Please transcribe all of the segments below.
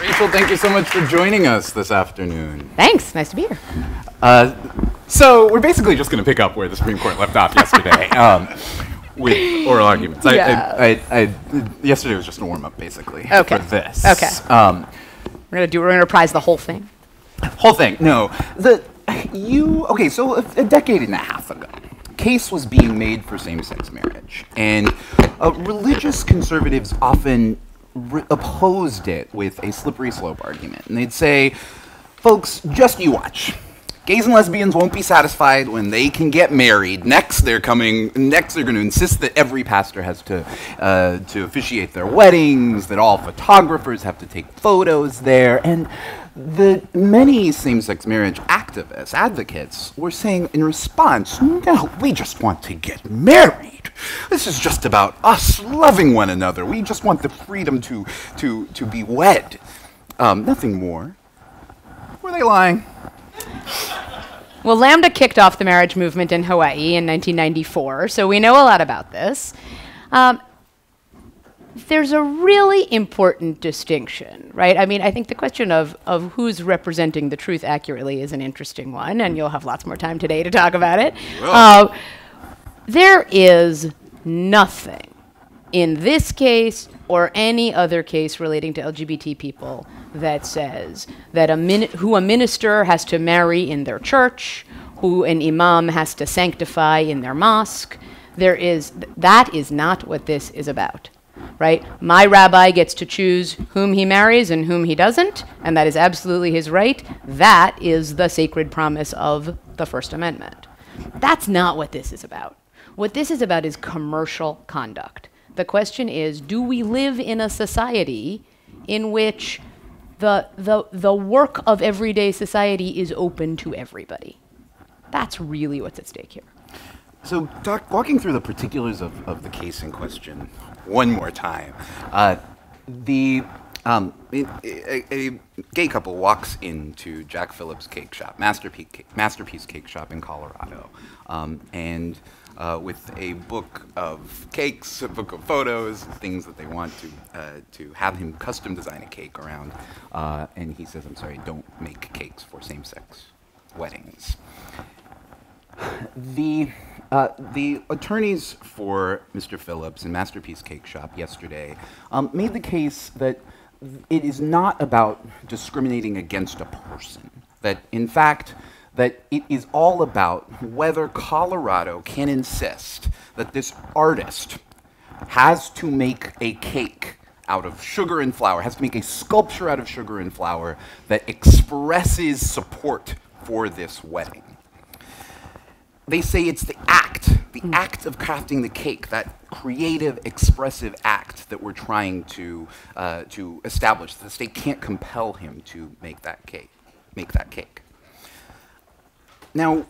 Rachel, thank you so much for joining us this afternoon. Thanks. Nice to be here. So we're basically just going to pick up where the Supreme Court left off yesterday with oral arguments. Yeah. Yesterday was just a warm-up, basically, Okay. for this. Okay. We're gonna reprise the whole thing. Whole thing. No. So a decade and a half ago, a case was being made for same-sex marriage, and religious conservatives often opposed it with a slippery slope argument. And they'd say, folks, just you watch. Gays and lesbians won't be satisfied when they can get married. Next, they're going to insist that every pastor has to officiate their weddings, that all photographers have to take photos there. And the many same-sex marriage advocates, were saying in response, no, we just want to get married. This is just about us loving one another. We just want the freedom to be wed. Nothing more. Were they lying? Well, Lambda kicked off the marriage movement in Hawaii in 1994, so we know a lot about this. There's a really important distinction, right? I mean, I think the question of who's representing the truth accurately is an interesting one, and you'll have lots more time today to talk about it. There is nothing in this case or any other case relating to LGBT people that says that who a minister has to marry in their church, who an imam has to sanctify in their mosque. That is not what this is about, right? My rabbi gets to choose whom he marries and whom he doesn't, and that is absolutely his right. That is the sacred promise of the First Amendment. That's not what this is about. What this is about is commercial conduct. The question is, do we live in a society in which the work of everyday society is open to everybody? That's really what's at stake here. So, walking through the particulars of the case in question one more time, a gay couple walks into Jack Phillips' cake shop, Masterpiece Cake Shop in Colorado, and with a book of cakes, a book of photos, things that they want to have him custom design a cake around. And he says, I'm sorry, don't make cakes for same-sex weddings. The attorneys for Mr. Phillips and Masterpiece Cake Shop yesterday made the case that it is not about discriminating against a person, that in fact, that it is all about whether Colorado can insist that this artist has to make a cake out of sugar and flour, has to make a sculpture out of sugar and flour that expresses support for this wedding. They say it's the act of crafting the cake, that creative, expressive act that we're trying to establish. The state can't compel him to make that cake. Now,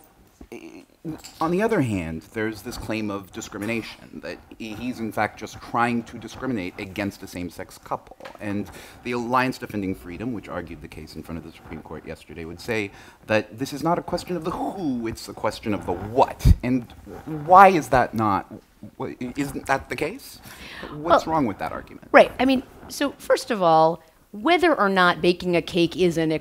on the other hand, there's this claim of discrimination, that he's in fact just trying to discriminate against a same-sex couple. And the Alliance Defending Freedom, which argued the case in front of the Supreme Court yesterday, would say that this is not a question of the who, it's a question of the what. And why is that not? Isn't that the case? What's wrong with that argument? Right. I mean, so first of all, whether or not baking a cake is an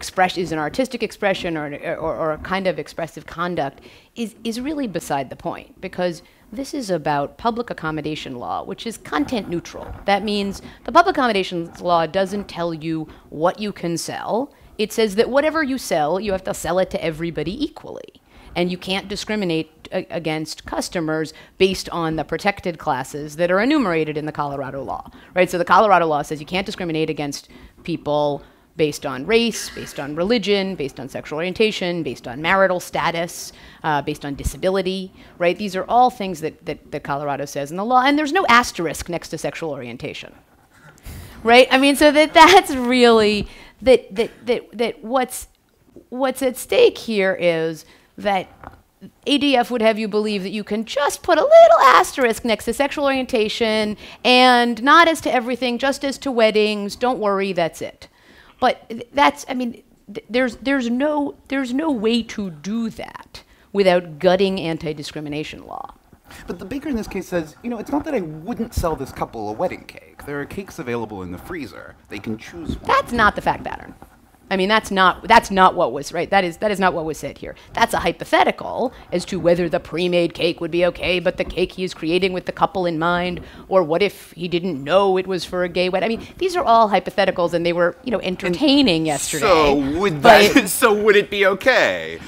artistic expression or a kind of expressive conduct is really beside the point, because this is about public accommodation law, which is content neutral. That means the public accommodations law doesn't tell you what you can sell. It says that whatever you sell, you have to sell it to everybody equally. And you can't discriminate against customers based on the protected classes that are enumerated in the Colorado law, right? So the Colorado law says you can't discriminate against people based on race, based on religion, based on sexual orientation, based on marital status, based on disability, right? These are all things that Colorado says in the law, and there's no asterisk next to sexual orientation, right? I mean, so that's really, that what's at stake here is that ADF would have you believe that you can just put a little asterisk next to sexual orientation and not as to everything, just as to weddings. Don't worry, that's it. But that's, I mean, there's no way to do that without gutting anti-discrimination law. But the baker in this case says, you know, it's not that I wouldn't sell this couple a wedding cake. cake. There are cakes available in the freezer. They can choose one. That's not the fact pattern. I mean, that's not what was right. That is not what was said here. That's a hypothetical as to whether the pre-made cake would be okay, but the cake he is creating with the couple in mind, or what if he didn't know it was for a gay wedding? I mean, these are all hypotheticals, and they were, entertaining yesterday. So would it be okay?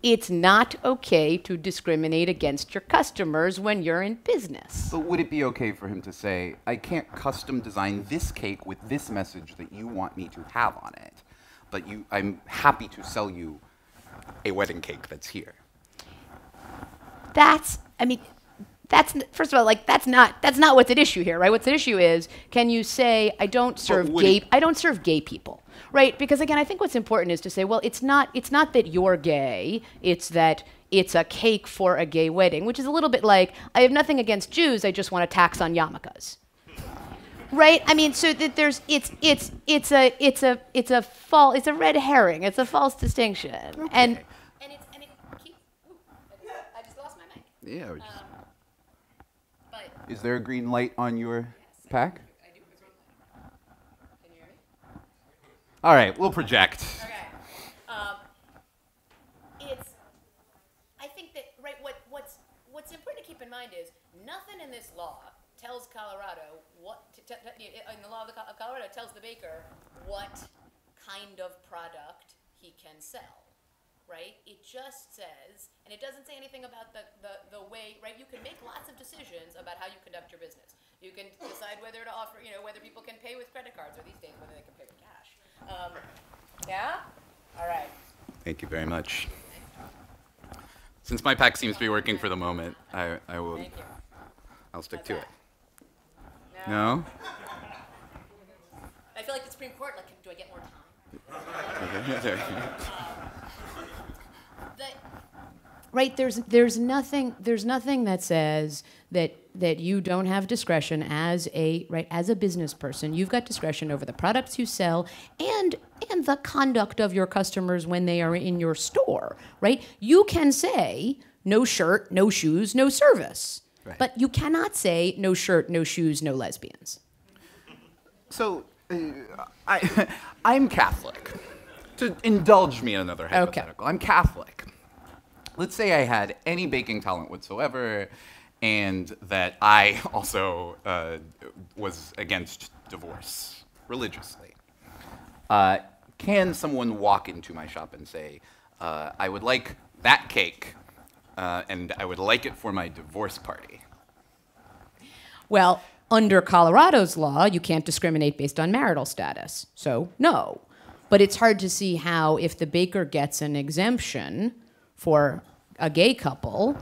It's not okay to discriminate against your customers when you're in business. But would it be okay for him to say, I can't custom design this cake with this message that you want me to have on it, but I'm happy to sell you a wedding cake that's here? First of all, that's not what's at issue here, right? What's at issue is, can you say, I don't serve gay people? Right, because again, I think what's important is to say, well, it's not that you're gay, it's that it's a cake for a gay wedding, which is a little bit like, I have nothing against Jews, I just want a tax on yarmulkes. Right? I mean, so that it's a red herring, it's a false distinction. Okay. And it keeps, I just lost my mic. Yeah. Is there a green light on your pack? All right, we'll project. Okay. I think that what's important to keep in mind is nothing in this law tells Colorado in the law of Colorado tells the baker what kind of product he can sell, right? It just says, and it doesn't say anything about the way, right? You can make lots of decisions about how you conduct your business. You can decide whether to offer, whether people can pay with credit cards, or these days whether they can pay with cash. Yeah? All right. Thank you very much. Since my pack seems to be working for the moment, I will. Thank you. I'll stick to it. No? No? I feel like the Supreme Court, do I get more time? Right, there's nothing that says that you don't have discretion as a business person. You've got discretion over the products you sell and the conduct of your customers when they are in your store, right? You can say no shirt, no shoes, no service. Right. But you cannot say no shirt, no shoes, no lesbians. So, I'm Catholic. To indulge me in another hypothetical, I'm Catholic. Let's say I had any baking talent whatsoever, and that I also was against divorce religiously. Can someone walk into my shop and say, I would like that cake, and I would like it for my divorce party? Well, under Colorado's law, you can't discriminate based on marital status, so no. But it's hard to see how, if the baker gets an exemption for a gay couple,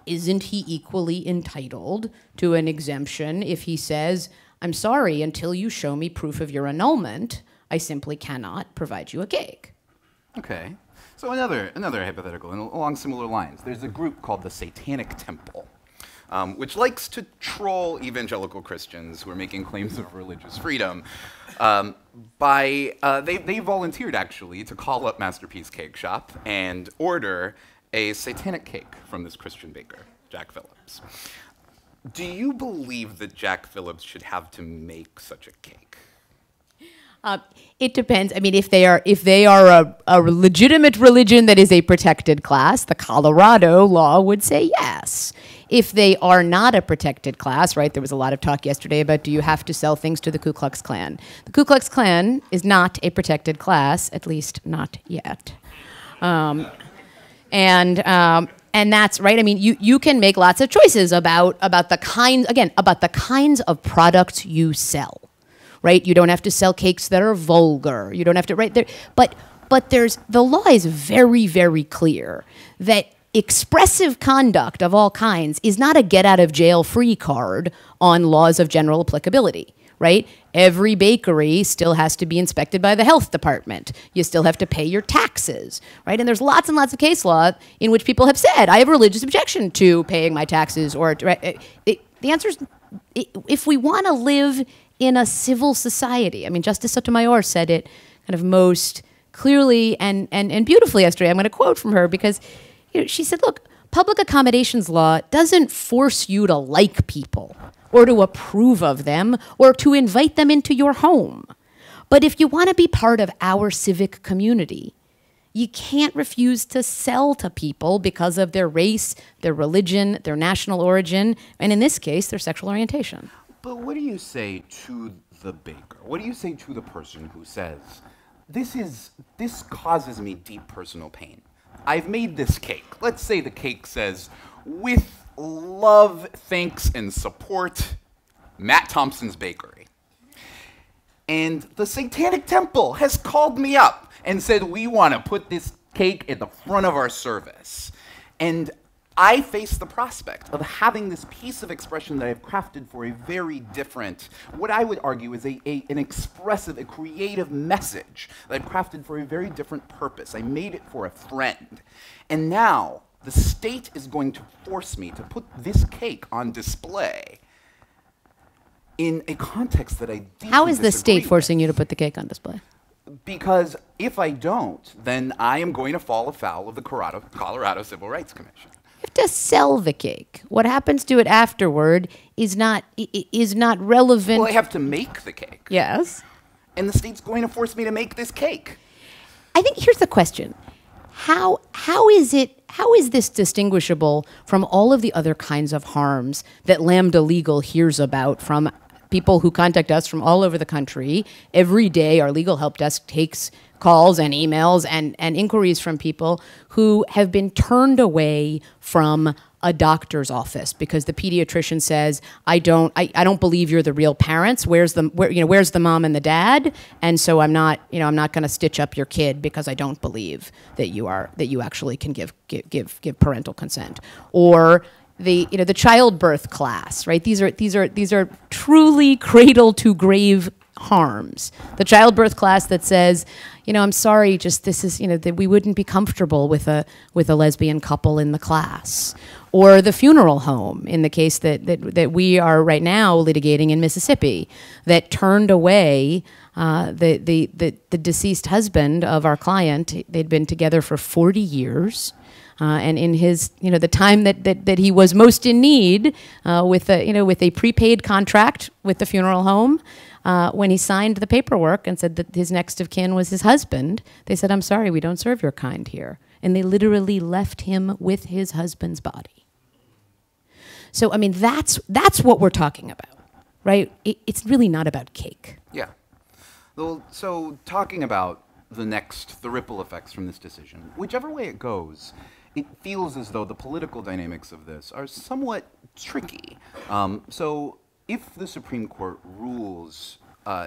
isn't he equally entitled to an exemption if he says, I'm sorry, until you show me proof of your annulment, I simply cannot provide you a cake? Okay. So another hypothetical, and along similar lines. There's a group called the Satanic Temple, which likes to troll evangelical Christians who are making claims of religious freedom. They volunteered, actually, to call up Masterpiece Cake Shop and order a satanic cake from this Christian baker, Jack Phillips. Do you believe that Jack Phillips should have to make such a cake? It depends. I mean, if they are a legitimate religion that is a protected class, the Colorado law would say yes. If they are not a protected class, right? There was a lot of talk yesterday about, do you have to sell things to the Ku Klux Klan? The Ku Klux Klan is not a protected class, at least not yet. And that's right. I mean, you can make lots of choices about the kinds of products you sell. Right? You don't have to sell cakes that are vulgar. You don't have to, right? But the law is very, very clear that expressive conduct of all kinds is not a get-out-of-jail-free card on laws of general applicability, right? Every bakery still has to be inspected by the health department. You still have to pay your taxes, right? And there's lots and lots of case law in which people have said, I have a religious objection to paying my taxes, or the answer is, if we want to live in a civil society. I mean, Justice Sotomayor said it kind of most clearly and beautifully yesterday. I'm going to quote from her because she said, look, public accommodations law doesn't force you to like people or to approve of them or to invite them into your home. But if you want to be part of our civic community, you can't refuse to sell to people because of their race, their religion, their national origin, and in this case, their sexual orientation. But what do you say to the baker? What do you say to the person who says, this causes me deep personal pain. I've made this cake. Let's say the cake says, with love, thanks, and support, Matt Thompson's Bakery. And the Satanic Temple has called me up and said, we want to put this cake at the front of our service. And I face the prospect of having this piece of expression that I've crafted for a very different, what I would argue is an expressive, a creative message that I've crafted for a very different purpose. I made it for a friend. And now the state is going to force me to put this cake on display in a context that I deeply How is the state with. forcing you to put the cake on display? Because if I don't, then I am going to fall afoul of the Colorado Civil Rights Commission. You have to sell the cake. What happens to it afterward is not relevant. Well, I have to make the cake. Yes. And the state's going to force me to make this cake. I think here's the question. How is this distinguishable from all of the other kinds of harms that Lambda Legal hears about from people who contact us from all over the country? Every day, our legal help desk takes calls and emails and inquiries from people who have been turned away from a doctor's office because the pediatrician says, I don't believe you're the real parents. Where's the mom and the dad? And so I'm not going to stitch up your kid because I don't believe that you actually can give parental consent. Or the childbirth class, right? These are truly cradle to grave harms. The childbirth class that says, I'm sorry, just this is, that we wouldn't be comfortable with a lesbian couple in the class. Or the funeral home, in the case that we are right now litigating in Mississippi, that turned away the deceased husband of our client. They'd been together for 40 years. And in his, the time that he was most in need, with a prepaid contract with the funeral home, when he signed the paperwork and said that his next of kin was his husband, they said, I'm sorry, we don't serve your kind here. And they literally left him with his husband's body. So, I mean, that's what we're talking about, right? It's really not about cake. Yeah. Well, so talking about the ripple effects from this decision, whichever way it goes, it feels as though the political dynamics of this are somewhat tricky. So if the Supreme Court rules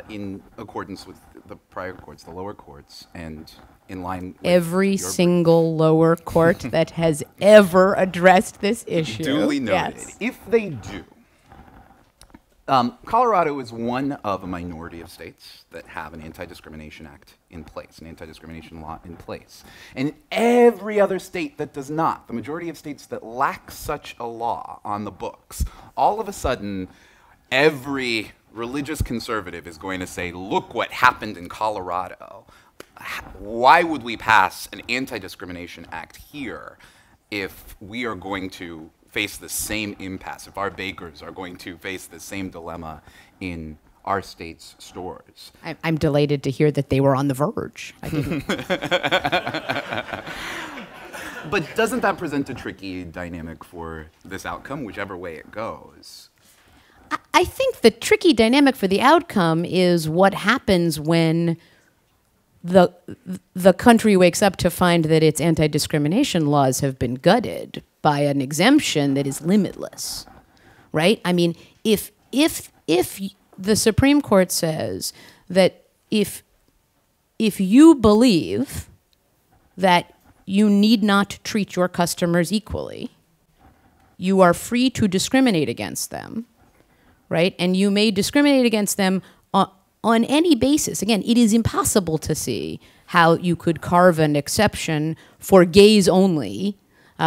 in accordance with the prior courts, the lower courts, and in line with every single lower court that has ever addressed this issue. Duly noted. Yes. If they do, Colorado is one of a minority of states that have an anti-discrimination act in place, an anti-discrimination law in place. And every other state that does not, the majority of states that lack such a law on the books, all of a sudden, every religious conservative is going to say, look what happened in Colorado. Why would we pass an anti-discrimination act here if we are going to face the same impasse, if our bakers are going to face the same dilemma in our state's stores? I'm delighted to hear that they were on the verge. I didn't. But doesn't that present a tricky dynamic for this outcome, whichever way it goes? I think the tricky dynamic for the outcome is what happens when the country wakes up to find that its anti-discrimination laws have been gutted by an exemption that is limitless, right? I mean, if the Supreme Court says that if you believe that you need not treat your customers equally, you are free to discriminate against them, right? And you may discriminate against them on any basis. Again, it is impossible to see how you could carve an exception for gays only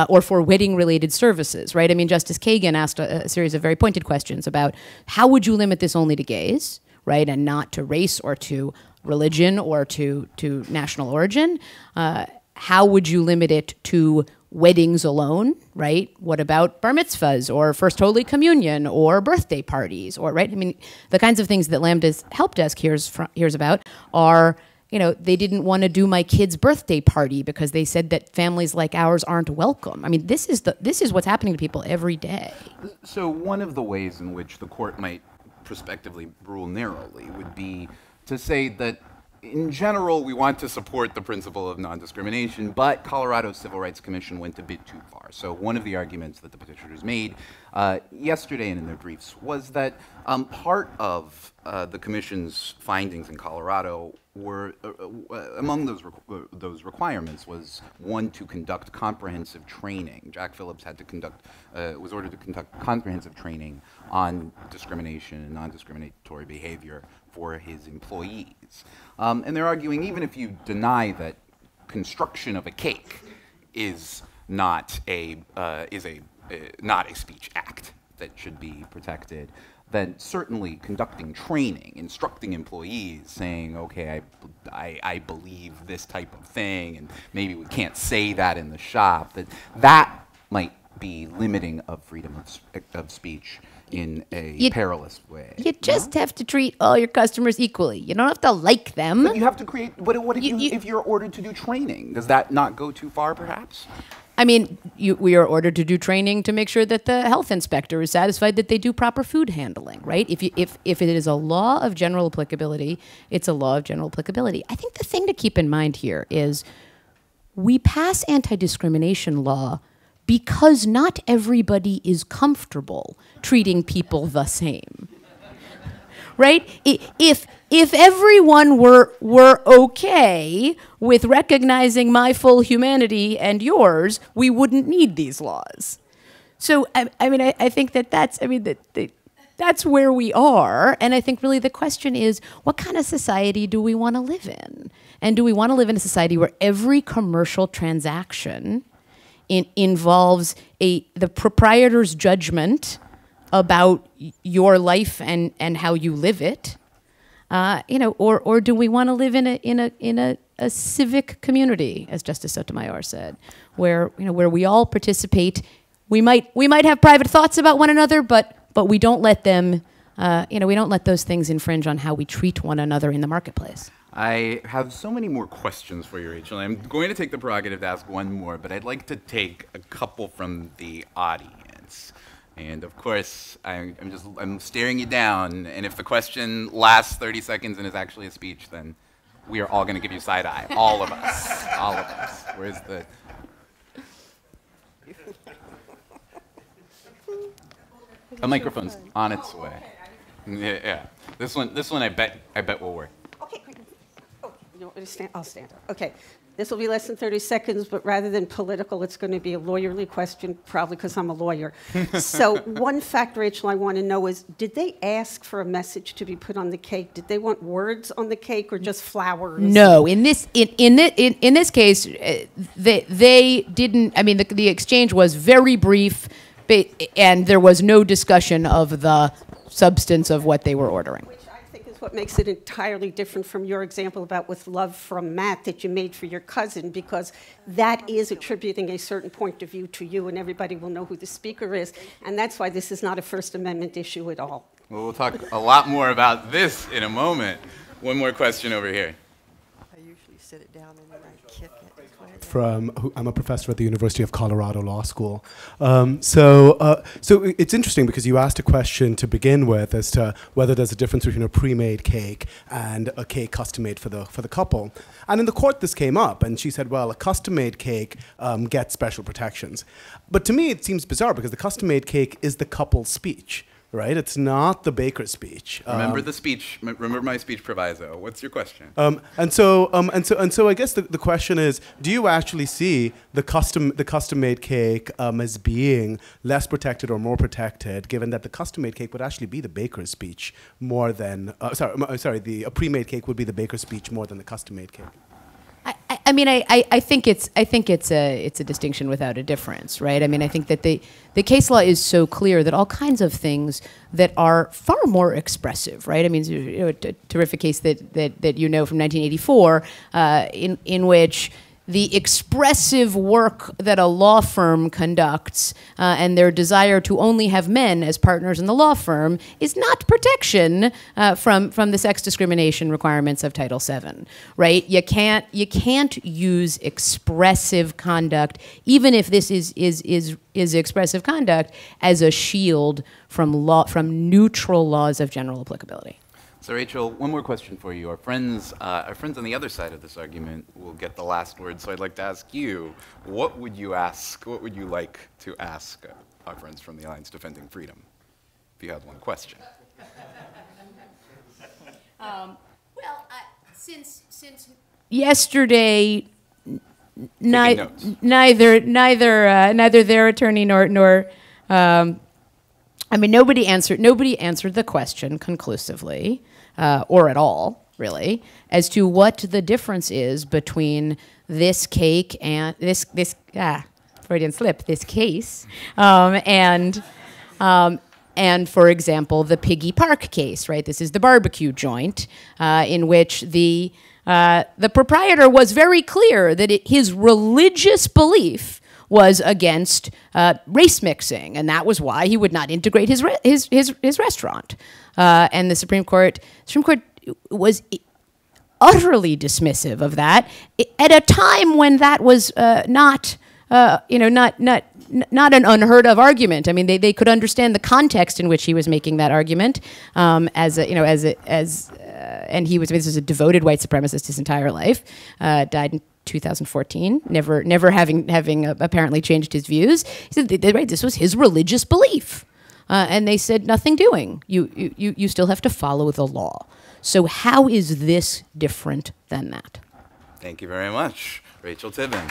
or for wedding-related services, right? I mean, Justice Kagan asked a series of very pointed questions about how would you limit this only to gays, right, and not to race or to religion or to national origin? How would you limit it to weddings alone, right? What about bar mitzvahs or First Holy Communion or birthday parties, or right? I mean, the kinds of things that Lambda's help desk hears about are, they didn't want to do my kid's birthday party because they said that families like ours aren't welcome. I mean, this is what's happening to people every day. So one of the ways in which the court might prospectively rule narrowly would be to say that in general, we want to support the principle of non-discrimination, but Colorado's Civil Rights Commission went a bit too far. So one of the arguments that the petitioners made yesterday and in their briefs was that part of the commission's findings in Colorado were, among those requirements was one, to conduct comprehensive training. Jack Phillips had to was ordered to conduct comprehensive training on discrimination and non-discriminatory behavior for his employees. And they're arguing even if you deny that construction of a cake is not a speech act that should be protected, then certainly conducting training, instructing employees, saying, okay, I believe this type of thing, and maybe we can't say that in the shop, that might be limiting of freedom of speech in a perilous way. You just have to treat all your customers equally. You don't have to like them. But you have to create, what if if you're ordered to do training? Does that not go too far, perhaps? I mean, we are ordered to do training to make sure that the health inspector is satisfied that they do proper food handling, right? If it is a law of general applicability, it's a law of general applicability. I think the thing to keep in mind here is we pass anti-discrimination law because not everybody is comfortable treating people the same, right? If everyone were okay with recognizing my full humanity and yours, we wouldn't need these laws. So I think that's where we are, and I think really the question is, what kind of society do we want to live in? And do we want to live in a society where every commercial transaction involves the proprietor's judgment about your life and how you live it, or do we want to live in a civic community, as Justice Sotomayor said, where we all participate. We might have private thoughts about one another, but we don't let them, we don't let those things infringe on how we treat one another in the marketplace. I have so many more questions for you, Rachel. I'm going to take the prerogative to ask one more, but I'd like to take a couple from the audience. And of course, I'm staring you down, and if the question lasts 30 seconds and is actually a speech, then we are all going to give you side eye. All of us. All of us. Where's the... A microphone's on its way. Yeah. This one I bet will work. I'll stand up. Okay. This will be less than 30 seconds, but rather than political, it's going to be a lawyerly question, probably because I'm a lawyer. So one fact, Rachel, I want to know is, did they ask for a message to be put on the cake? Did they want words on the cake or just flowers? No. In this case, they didn't. I mean, the exchange was very brief, and there was no discussion of the substance of what they were ordering. What makes it entirely different from your example about with love from Matt that you made for your cousin, because that is attributing a certain point of view to you, and everybody will know who the speaker is, and that's why this is not a First Amendment issue at all. Well, we'll talk a lot more about this in a moment. One more question over here. I usually sit it down and then I kick it. I'm a professor at the University of Colorado Law School. So it's interesting because you asked a question to begin with as to whether there's a difference between a pre-made cake and a cake custom-made for the couple. And in the court this came up, and she said, well, a custom-made cake gets special protections. But to me it seems bizarre because the custom-made cake is the couple's speech. Right, it's not the baker's speech. Remember the speech. Remember my speech proviso. What's your question? And so I guess the question is: do you actually see the custom-made cake as being less protected or more protected, given that the custom-made cake would actually be the baker's speech more than the pre-made cake would be the baker's speech more than the custom-made cake? I think it's a distinction without a difference, right? I mean, I think that the case law is so clear that all kinds of things that are far more expressive, right? I mean, a terrific case that you know from 1984, in which the expressive work that a law firm conducts and their desire to only have men as partners in the law firm is not protection from the sex discrimination requirements of Title VII, right? You can't use expressive conduct, even if this is expressive conduct, as a shield from neutral laws of general applicability. So Rachel, one more question for you. Our friends on the other side of this argument will get the last word, so I'd like to ask you, what would you like to ask our friends from the Alliance Defending Freedom, if you had one question? Since yesterday, neither their attorney nor nobody answered the question conclusively, or at all, really, as to what the difference is between this cake and this Freudian slip, this case, and for example, the Piggy Park case, right? This is the barbecue joint in which the proprietor was very clear that his religious belief was against race mixing, and that was why he would not integrate his restaurant. And the Supreme Court was utterly dismissive of that at a time when that was not an unheard of argument. I mean, they could understand the context in which he was making that argument, and he was this was a devoted white supremacist his entire life. Died in 2014, never having apparently changed his views. He said, right, this was his religious belief. And they said, nothing doing. You still have to follow the law. So how is this different than that? Thank you very much, Rachel Tiven.